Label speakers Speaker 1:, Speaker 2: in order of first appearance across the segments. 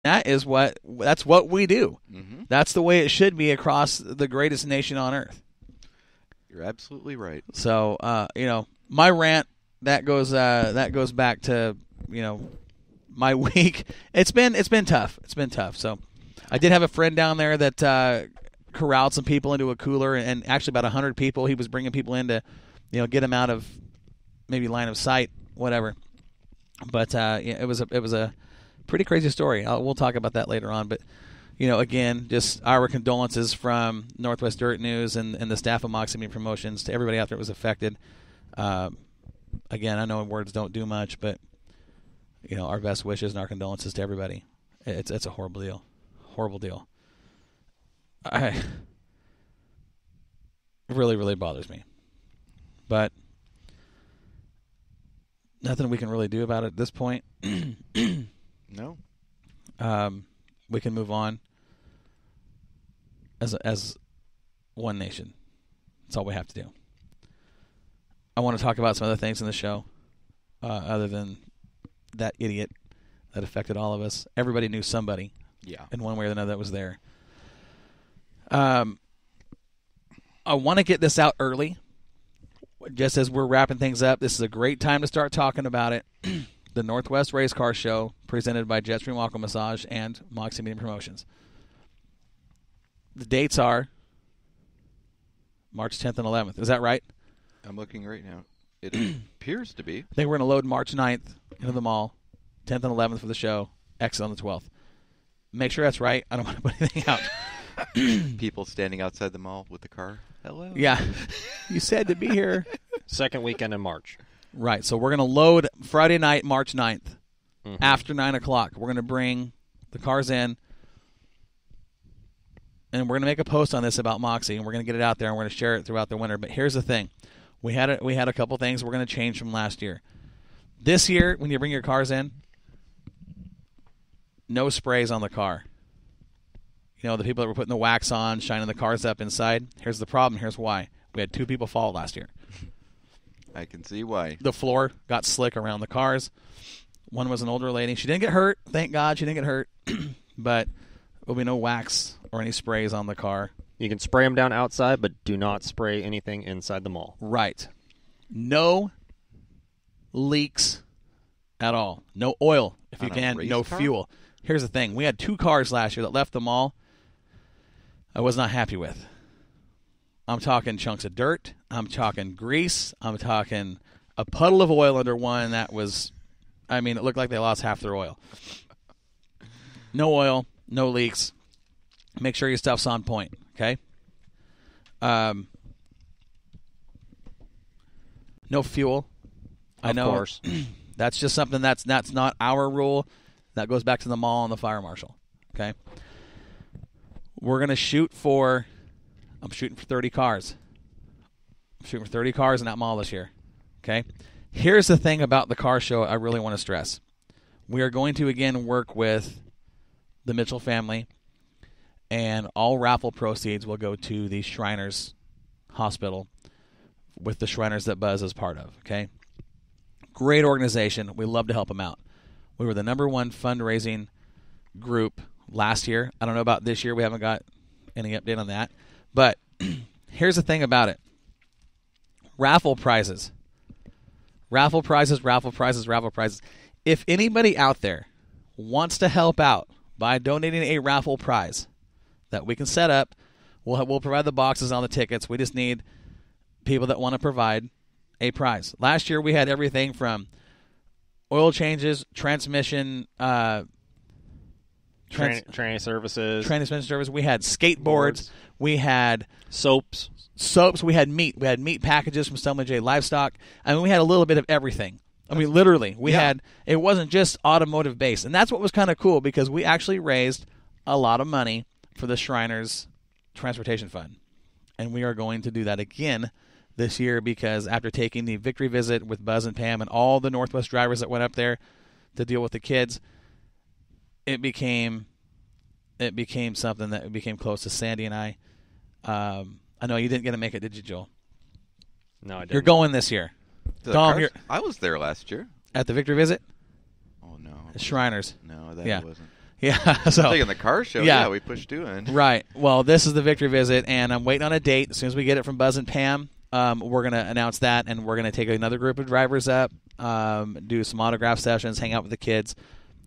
Speaker 1: That's what we do.
Speaker 2: Mm-hmm.
Speaker 1: That's the way it should be across the greatest nation on earth.
Speaker 2: You're absolutely right.
Speaker 1: So, my rant that goes back to my week. It's been tough. It's been tough. So, I did have a friend down there that corralled some people into a cooler, and actually about 100 people. He was bringing people in to, get them out of maybe line of sight, whatever. But it was a pretty crazy story. We'll talk about that later on. But again, just our condolences from Northwest Dirt News and the staff of Moxie Meat Promotions to everybody out there that was affected. Again, I know words don't do much, but our best wishes and our condolences to everybody. It's a horrible deal. Horrible deal. It really, really bothers me. But nothing we can really do about it at this point.
Speaker 2: No.
Speaker 1: We can move on as one nation. That's all we have to do. I want to talk about some other things in the show other than that idiot that affected all of us. Everybody knew somebody in one way or another that was there. I want to get this out early. Just as we're wrapping things up, this is a great time to start talking about it. The Northwest Racecar Show, presented by Jetstream Aqua Massage and Moxie Meat Promotions. The dates are March 10th and 11th. Is that right?
Speaker 2: I'm looking right now. It appears to be.
Speaker 1: I think we're going to load March 9th into the mall, 10th and 11th for the show, exit on the 12th. Make sure that's right. I don't want to put anything out.
Speaker 2: People standing outside the mall with the car. Hello.
Speaker 1: Yeah. You said to be here.
Speaker 3: Second weekend in March.
Speaker 1: Right. So we're going to load Friday night, March 9th, after 9 o'clock. We're going to bring the cars in, and we're going to make a post on this about Moxie, and we're going to get it out there, and we're going to share it throughout the winter. But here's the thing. We had a couple things we're going to change from last year. This year, when you bring your cars in, no sprays on the car. The people that were putting the wax on, shining the cars up inside. Here's the problem. Here's why. We had 2 people fall last year.
Speaker 2: I can see why.
Speaker 1: The floor got slick around the cars. One was an older lady. She didn't get hurt. Thank God she didn't get hurt. But there'll be no wax or any sprays on the car.
Speaker 3: You can spray them down outside, but do not spray anything inside the mall.
Speaker 1: Right. No leaks at all. No oil, if you can. No fuel. Here's the thing. We had 2 cars last year that left the mall I was not happy with. I'm talking chunks of dirt. I'm talking grease. I'm talking a puddle of oil under one that was, it looked like they lost half their oil. No oil, no leaks. Make sure your stuff's on point, okay? No fuel. I know.
Speaker 3: Of course.
Speaker 1: That's just something that's not our rule. That goes back to the mall and the fire marshal, okay? We're going to shoot for, I'm shooting for 30 cars. I'm shooting for 30 cars in that mall this year, okay? Here's the thing about the car show I really want to stress. We are going to, again, work with the Mitchell family, and all raffle proceeds will go to the Shriners Hospital with the Shriners that Buzz is part of, okay? Great organization. We love to help them out. We were the #1 fundraising group last year. I don't know about this year. We haven't got any update on that. But here's the thing about it. Raffle prizes. Raffle prizes, raffle prizes, raffle prizes. If anybody out there wants to help out by donating a raffle prize that we can set up, we'll provide the boxes on the tickets. We just need people that want to provide a prize. Last year we had everything from oil changes, transmission,
Speaker 3: tranny services.
Speaker 1: We had skateboards. We had
Speaker 3: soaps.
Speaker 1: We had meat. We had meat packages from Stumley J Livestock. We had a little bit of everything. Literally, we had. It wasn't just automotive based, and that's what was kind of cool because we actually raised a lot of money for the Shriners Transportation Fund, and we are going to do that again this year because after taking the victory visit with Buzz and Pam and all the Northwest drivers that went up there to deal with the kids, it became something that became close to Sandy and I. I know you didn't get to make it, did you, Joel?
Speaker 3: No, I didn't.
Speaker 1: You're going this year. Dom,
Speaker 2: I was there last year.
Speaker 1: At the victory visit?
Speaker 2: Oh, no.
Speaker 1: The Shriners.
Speaker 2: No, that wasn't.
Speaker 1: Yeah. So
Speaker 2: Like in the car show,
Speaker 1: Yeah.
Speaker 2: yeah, we pushed 2 in.
Speaker 1: right. Well, this is the victory visit, and I'm waiting on a date. As soon as we get it from Buzz and Pam, we're going to announce that, and we're going to take another group of drivers up, do some autograph sessions, hang out with the kids.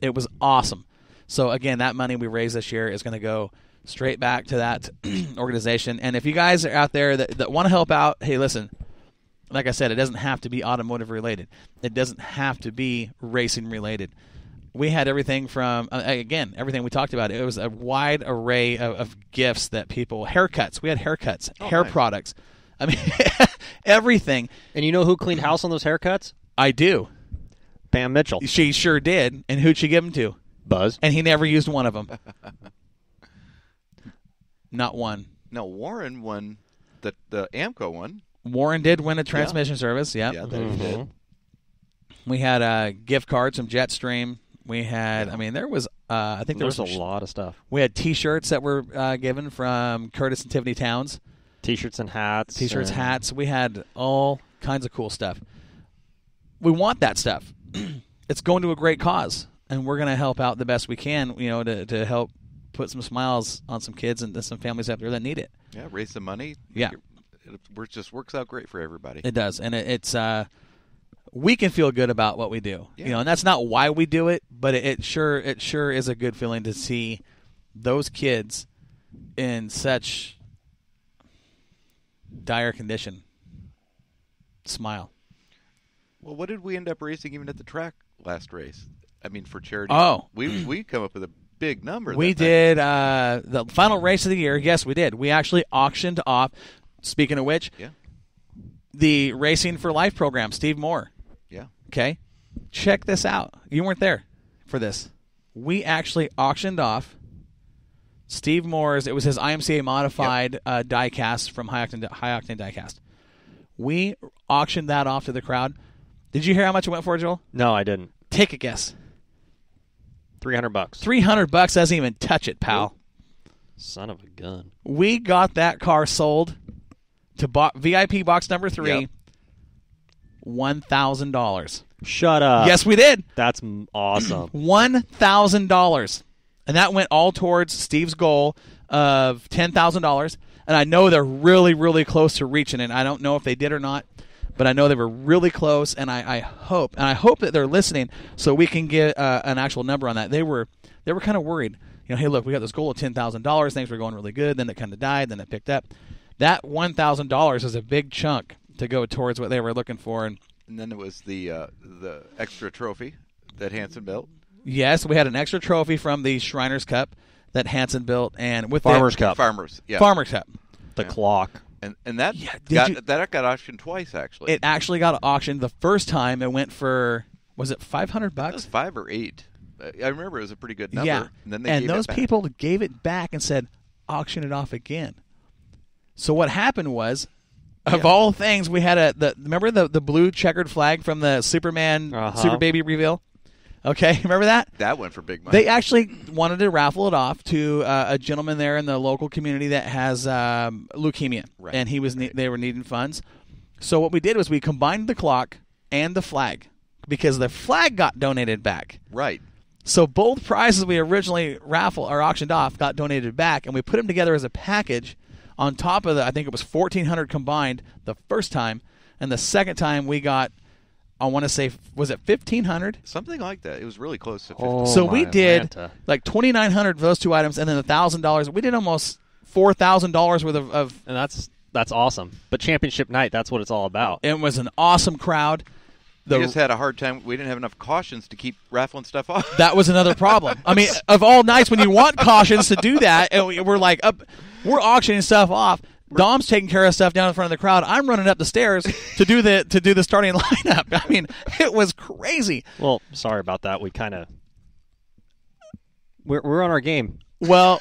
Speaker 1: It was awesome. So, again, that money we raised this year is going to go straight back to that organization. And if you guys are out there that want to help out, hey, listen, like I said, it doesn't have to be automotive related. It doesn't have to be racing related. We had everything from, again, everything we talked about. It was a wide array of gifts that people, haircuts. We had haircuts, hair
Speaker 2: nice.
Speaker 1: products. I mean, everything.
Speaker 3: And you know who cleaned house on those haircuts?
Speaker 1: I do.
Speaker 3: Pam Mitchell.
Speaker 1: She sure did. And who'd she give them to?
Speaker 3: Buzz.
Speaker 1: And he never used one of them. Not one.
Speaker 2: No, Warren won the AMCO one.
Speaker 1: Warren did win a transmission service. Yep.
Speaker 2: Yeah, that he did.
Speaker 1: We had gift cards from Jetstream. We had, I mean, there was, I think there was
Speaker 3: There's a lot of stuff.
Speaker 1: We had T-shirts that were given from Curtis and Tiffany Towns.
Speaker 3: T-shirts and hats.
Speaker 1: T-shirts,
Speaker 3: and
Speaker 1: hats. We had all kinds of cool stuff. We want that stuff. It's going to a great cause, and we're going to help out the best we can, to help put some smiles on some kids and some families out there that need it.
Speaker 2: Yeah, raise some money.
Speaker 1: Yeah.
Speaker 2: It just works out great for everybody.
Speaker 1: It does, and it's we can feel good about what we do,
Speaker 2: Yeah.
Speaker 1: and that's not why we do it, but it sure is a good feeling to see those kids in such dire condition smile.
Speaker 2: Well, what did we end up raising even at the track last race? I mean, for charity.
Speaker 1: Oh.
Speaker 2: we come up with a big number.
Speaker 1: We
Speaker 2: that
Speaker 1: did the final race of the year. Yes, we did. We actually auctioned off. Speaking of which,
Speaker 2: Yeah.
Speaker 1: the Racing for Life program, Steve Moore.
Speaker 2: Yeah.
Speaker 1: Okay, check this out. You weren't there for this. We actually auctioned off Steve Moore's. It was his IMCA modified diecast from High Octane Diecast. We auctioned that off to the crowd. Did you hear how much it went for, Joel?
Speaker 3: No, I didn't.
Speaker 1: Take a guess.
Speaker 3: $300.
Speaker 1: $300 doesn't even touch it, pal.
Speaker 3: Son of a gun.
Speaker 1: We got that car sold to VIP box number 3.
Speaker 2: Yep.
Speaker 1: $1,000.
Speaker 3: Shut up.
Speaker 1: Yes, we did.
Speaker 3: That's awesome.
Speaker 1: $1,000. And that went all towards Steve's goal of $10,000. And I know they're really, really close to reaching it. I don't know if they did or not, but I know they were really close. And I hope that they're listening so we can get an actual number on that. They were kind of worried. Hey, look, we got this goal of $10,000. Things were going really good. Then it kind of died. Then it picked up. That $1,000 is a big chunk to go towards what they were looking for. And
Speaker 2: then it was the extra trophy that Hanson built.
Speaker 1: yes, we had an extra trophy from the Shriners Cup that Hanson built, and with
Speaker 3: Farmers Cup.
Speaker 2: Farmers, yeah.
Speaker 1: Farmers Cup.
Speaker 3: The clock.
Speaker 2: And that
Speaker 1: did
Speaker 2: got auctioned twice, actually.
Speaker 1: It actually got auctioned the first time. It went for, was it $500?
Speaker 2: It was 5 or 8. I remember it was a pretty good number.
Speaker 1: Yeah.
Speaker 2: And then they gave
Speaker 1: those
Speaker 2: it back.
Speaker 1: people gave it back and said, auction it off again. So what happened was, of all things, we had remember the blue checkered flag from the Superman Super Baby reveal? Okay, remember that?
Speaker 2: That went for big money.
Speaker 1: They actually wanted to raffle it off to a gentleman there in the local community that has leukemia,
Speaker 2: Right.
Speaker 1: and they were needing funds. So what we did was we combined the clock and the flag because the flag got donated back.
Speaker 2: Right.
Speaker 1: So both prizes we originally auctioned off got donated back, and we put them together as a package on top of I think it was $1,400 combined the first time, and the second time we got, I want to say, was it $1,500?
Speaker 2: Something like that. It was really close to 50.
Speaker 3: Oh,
Speaker 1: So we
Speaker 3: my
Speaker 1: did
Speaker 3: Atlanta.
Speaker 1: like $2,900 for those two items, and then $1,000. We did almost $4,000 worth of.
Speaker 3: And that's awesome. But championship night, that's what it's all about.
Speaker 1: It was an awesome crowd.
Speaker 2: We just had a hard time. We didn't have enough cautions to keep raffling stuff off.
Speaker 1: That was another problem. I mean, of all nights when you want cautions to do that, and we're like we're auctioning stuff off. Dom's taking care of stuff down in front of the crowd. I'm running up the stairs to do the starting lineup. I mean, it was crazy.
Speaker 3: Well, sorry about that. We kind of we're on our game.
Speaker 1: Well,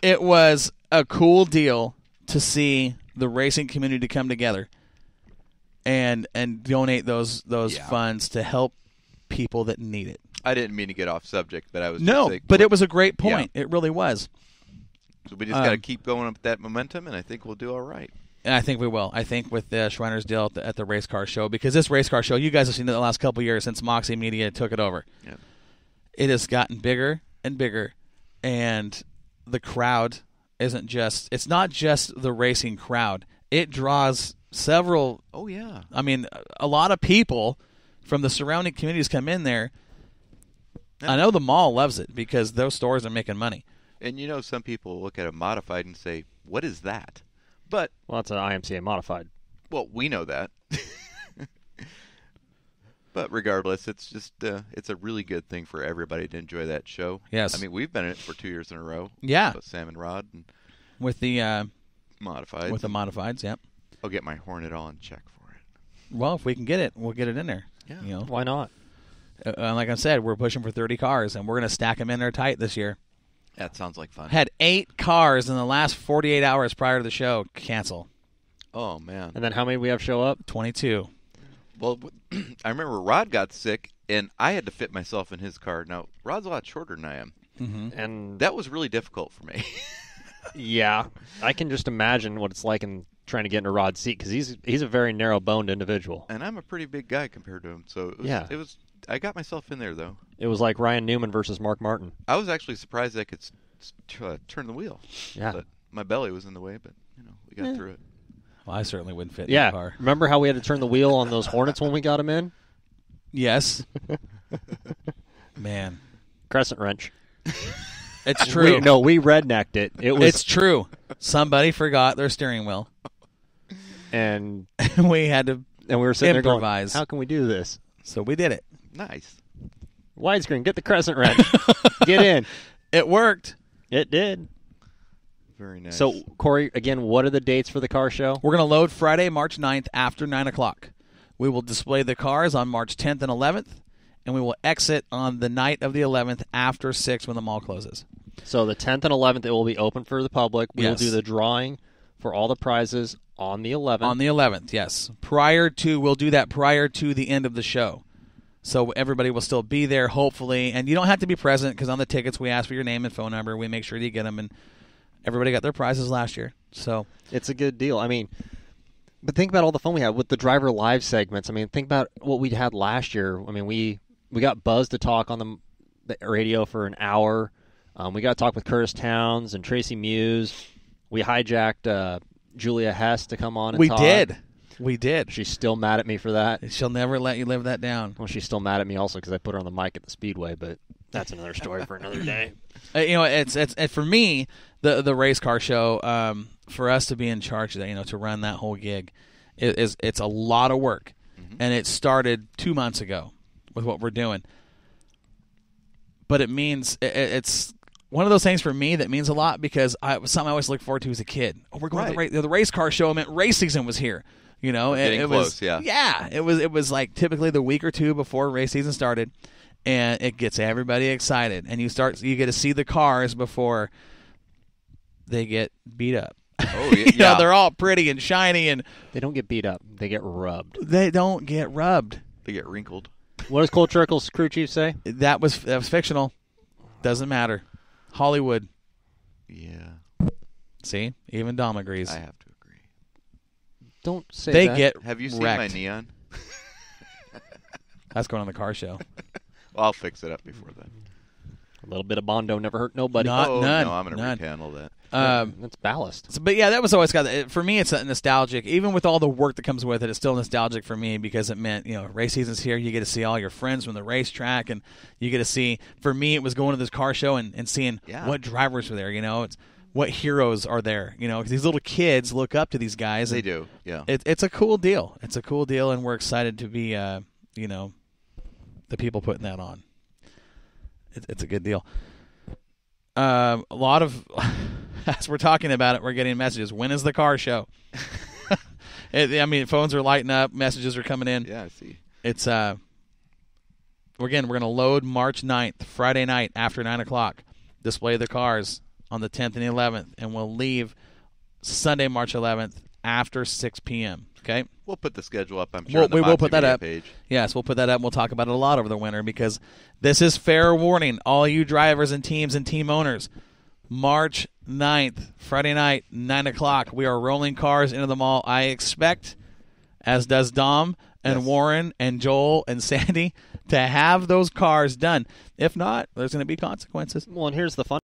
Speaker 1: it was a cool deal to see the racing community come together and donate those funds to help people that need it.
Speaker 2: I didn't mean to get off subject, but I was
Speaker 1: No,
Speaker 2: just saying,
Speaker 1: but it was a great point. It really was.
Speaker 2: So we just got to keep going up that momentum, and I think we'll do all right.
Speaker 1: And I think we will. I think with the Shriners deal at the Racecar show, because this Racecar show, you guys have seen it the last couple of years since Moxie Media took it over.
Speaker 2: Yeah.
Speaker 1: It has gotten bigger and bigger, and the crowd it's not just the racing crowd. It draws several.
Speaker 2: Oh yeah.
Speaker 1: I mean, a lot of people from the surrounding communities come in there. I know the mall loves it because those stores are making money.
Speaker 2: And some people look at a modified and say, "What is that?" But
Speaker 3: it's an IMCA modified.
Speaker 2: well, we know that. But regardless, it's just it's a really good thing for everybody to enjoy that show.
Speaker 1: Yes.
Speaker 2: I mean, we've been in it for 2 years in a row.
Speaker 1: Yeah.
Speaker 2: With Sam and Rod and
Speaker 1: With the
Speaker 2: modifieds.
Speaker 1: With the modifieds, yep.
Speaker 2: I'll get my Hornet all in check for it.
Speaker 1: Well, if we can get it, we'll get it in there.
Speaker 2: Yeah.
Speaker 3: Why not?
Speaker 1: Like I said, we're pushing for 30 cars, and we're going to stack them in there tight this year.
Speaker 2: That sounds like fun.
Speaker 1: Had 8 cars in the last 48 hours prior to the show cancel.
Speaker 2: Oh, man.
Speaker 3: And then how many we have show up?
Speaker 1: 22.
Speaker 2: Well, I remember Rod got sick, and I had to fit myself in his car. Now, Rod's a lot shorter than I am.
Speaker 1: Mm-hmm.
Speaker 3: And
Speaker 2: That was really difficult for me.
Speaker 3: yeah, I can just imagine what it's like in trying to get into Rod's seat because he's a very narrow-boned individual.
Speaker 2: And I'm a pretty big guy compared to him, so it was. I got myself in there, though.
Speaker 3: It was like Ryan Newman versus Mark Martin.
Speaker 2: I was actually surprised I could turn the wheel.
Speaker 3: Yeah.
Speaker 2: But my belly was in the way, but, we got through it.
Speaker 1: Well, I certainly wouldn't fit in
Speaker 3: Yeah,
Speaker 1: the car.
Speaker 3: remember how we had to turn the wheel on those Hornets when we got them in?
Speaker 1: Yes. Man.
Speaker 3: Crescent wrench.
Speaker 1: It's true.
Speaker 3: We rednecked it.
Speaker 1: It's true. Somebody forgot their steering wheel.
Speaker 3: And
Speaker 1: we had to
Speaker 3: we were sitting
Speaker 1: improvise.
Speaker 3: there going, how can we do this?
Speaker 1: So we did it.
Speaker 2: Nice.
Speaker 3: Widescreen, get the crescent wrench. Get in.
Speaker 1: It worked.
Speaker 3: It did.
Speaker 2: Very nice.
Speaker 3: So, Corey, again, what are the dates for the car show?
Speaker 1: We're going to load Friday, March 9th after 9 o'clock. We will display the cars on March 10th and 11th, and we will exit on the night of the 11th after 6 when the mall closes.
Speaker 3: So the 10th and 11th, it will be open for the public. We will
Speaker 1: Yes.
Speaker 3: do the drawing for all the prizes on the 11th.
Speaker 1: On the 11th, yes. We'll do that prior to the end of the show. So everybody will still be there, hopefully. And you don't have to be present because on the tickets we ask for your name and phone number. We make sure you get them. And everybody got their prizes last year. So
Speaker 3: it's a good deal. I mean, but think about all the fun we had with the driver live segments. I mean, think about what we had last year. I mean, we got Buzz to talk on the radio for an hour. We got to talk with Curtis Towns and Tracy Muse. We hijacked Julia Hess to come on and talk.
Speaker 1: We did.
Speaker 3: She's still mad at me for that.
Speaker 1: She'll never let you live that down.
Speaker 3: Well, she's still mad at me also because I put her on the mic at the Speedway, but that's another story for another day.
Speaker 1: It's for me the race car show. For us to be in charge of that, to run that whole gig, it's a lot of work, and it started 2 months ago with what we're doing. But it means it's one of those things for me that means a lot because it was something I always looked forward to as a kid. Oh, we're going to the race car show. Meant race season was here.
Speaker 2: Getting close, yeah.
Speaker 1: Yeah, it was like typically the week or two before race season started, and it gets everybody excited, and you get to see the cars before they get beat up.
Speaker 2: Oh yeah,
Speaker 1: they're all pretty and shiny, and
Speaker 3: they don't get beat up; they get rubbed.
Speaker 1: They don't get rubbed.
Speaker 2: They get wrinkled.
Speaker 3: What does Cole Trickle's crew chief say?
Speaker 1: That was fictional. Doesn't matter. Hollywood.
Speaker 2: Yeah.
Speaker 1: See, even Dom agrees.
Speaker 2: I have to agree.
Speaker 3: Don't say
Speaker 1: they
Speaker 3: that.
Speaker 1: get.
Speaker 2: Have you seen
Speaker 1: wrecked.
Speaker 2: my neon?
Speaker 1: That's going on the car show.
Speaker 2: Well, I'll fix it up before then.
Speaker 3: A little bit of Bondo never hurt nobody.
Speaker 1: None.
Speaker 2: No, I'm going to repanel that.
Speaker 3: That's ballast.
Speaker 1: But yeah, that was always for me. It's nostalgic. Even with all the work that comes with it, it's still nostalgic for me because it meant race season's here. You get to see all your friends from the racetrack, and you get to see. For me, it was going to this car show and seeing what drivers were there. It's what heroes are there. Because these little kids look up to these guys.
Speaker 2: They do. Yeah.
Speaker 1: It's a cool deal. It's a cool deal, and we're excited to be the people putting that on. It's a good deal. A lot of. As we're talking about it, we're getting messages. When is the car show? Phones are lighting up. Messages are coming in.
Speaker 2: Yeah, I see.
Speaker 1: It's we're going to load March 9th, Friday night after 9 o'clock. Display the cars on the 10th and the 11th, and we'll leave Sunday, March 11th after 6 p.m. Okay?
Speaker 2: We'll put the schedule up, I'm sure, on the
Speaker 1: we will put that
Speaker 2: Moxie
Speaker 1: up.
Speaker 2: page.
Speaker 1: Yes, we'll put that up, and we'll talk about it a lot over the winter because this is fair warning, all you drivers and teams and team owners. March 9th, Friday night, 9 o'clock. We are rolling cars into the mall. I expect, as does Dom and Warren and Joel and Sandy, to have those cars done. If not, there's going to be consequences.
Speaker 3: Well, and here's the fun